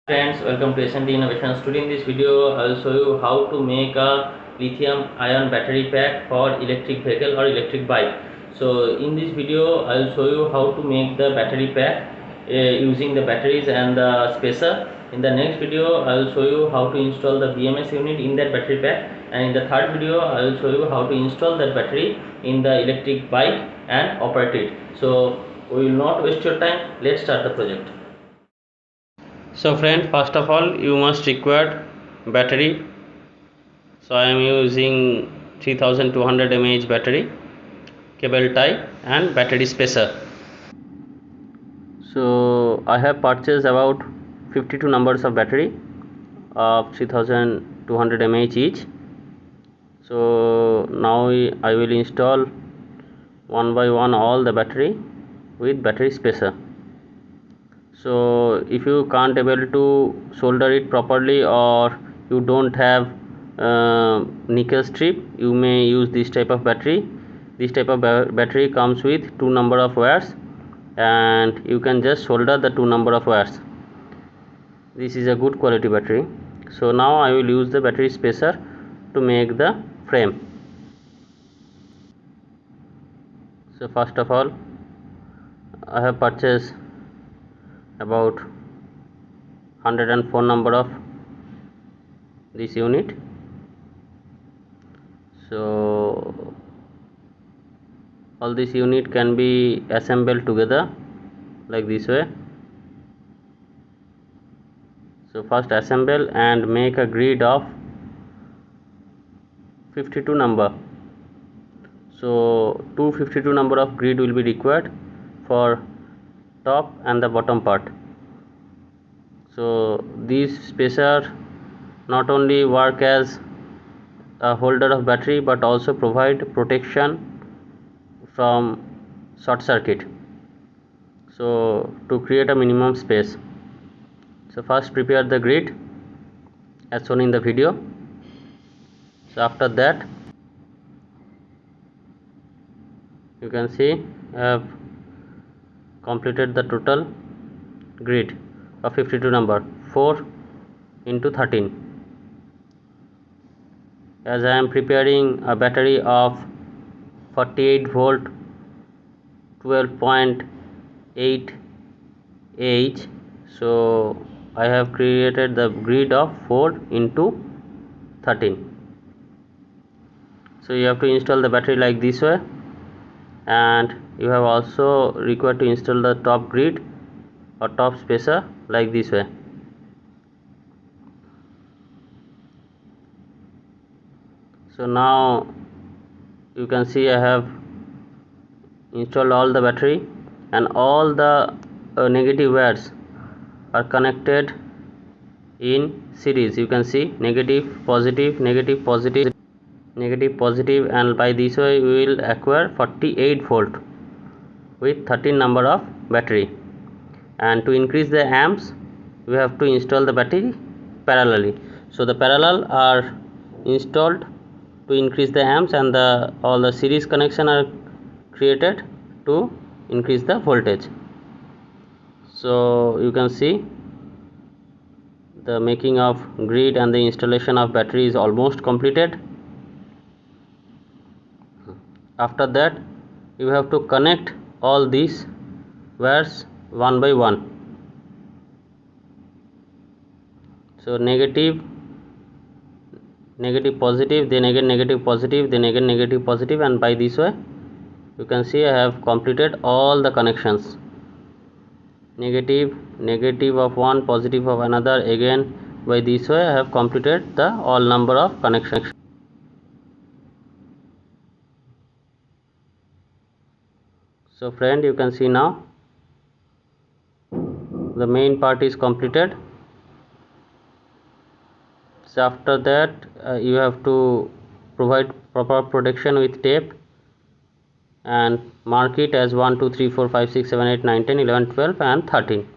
Friends, welcome to S&D Innovations. Today in this video I will show you how to make a lithium ion battery pack for electric vehicle or electric bike. So in this video I will show you how to make the battery pack using the batteries and the spacer. In the next video I will show you how to install the BMS unit in that battery pack, and in the third video I will show you how to install that battery in the electric bike and operate it. So we will not waste your time. Let's start the project. So friend, first of all you must require battery. So I am using 3200 mAh battery, cable tie and battery spacer. So I have purchased about 52 numbers of battery of 3200 mAh each. So now I will install one by one all the battery with battery spacer. So if you can't able to solder it properly, or you don't have nickel strip, you may use this type of battery. This type of battery comes with two number of wires, and you can just solder the two number of wires. This is a good quality battery. So now I will use the battery spacer to make the frame. So first of all I have purchased about 104 number of this unit. So all this unit can be assembled together like this way. So first assemble and make a grid of 52 number. So 252 number of grid will be required for top and the bottom part. So these spacer not only work as a holder of battery but also provide protection from short circuit, so to create a minimum space. So first prepare the grid as shown in the video. So after that you can see I have completed the total grid of 52 number, 4 into 13. As I am preparing a battery of 48 volt 12.8 Ah, so I have created the grid of 4 into 13. So you have to install the battery like this way, and you have also required to install the top grid or top spacer like this way. So now you can see I have installed all the battery, and all the negative wires are connected in series. You can see negative, positive, negative, positive, negative, positive, and by this way we will acquire 48 volt with 13 number of battery. And to increase the amps we have to install the battery parallelly. So the parallel are installed to increase the amps, and all the series connection are created to increase the voltage. So you can see the making of grid and the installation of battery is almost completed. After that you have to connect all these wires one by one. So negative, negative, positive, then again negative, positive, then again negative, positive, and by this way you can see I have completed all the connections. Negative, negative of one, positive of another, again by this way I have completed the all number of connections. So friend, you can see now the main part is completed. So after that you have to provide proper protection with tape and mark it as 1 2 3 4 5 6 7 8 9 10 11 12 and 13.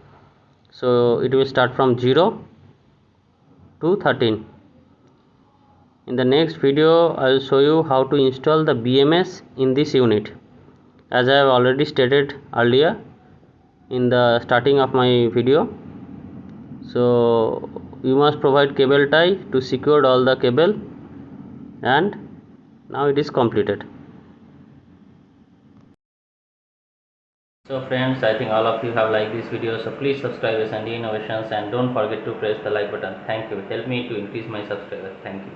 So it will start from 0 to 13. In the next video I will show you how to install the BMS in this unit. As I have already stated earlier in the starting of my video, So you must provide cable tie to secure all the cable, and now it is completed. So friends, I think all of you have liked this video, so please subscribe S&D Innovations and don't forget to press the like button. Thank you. Help me to increase my subscribers. Thank you.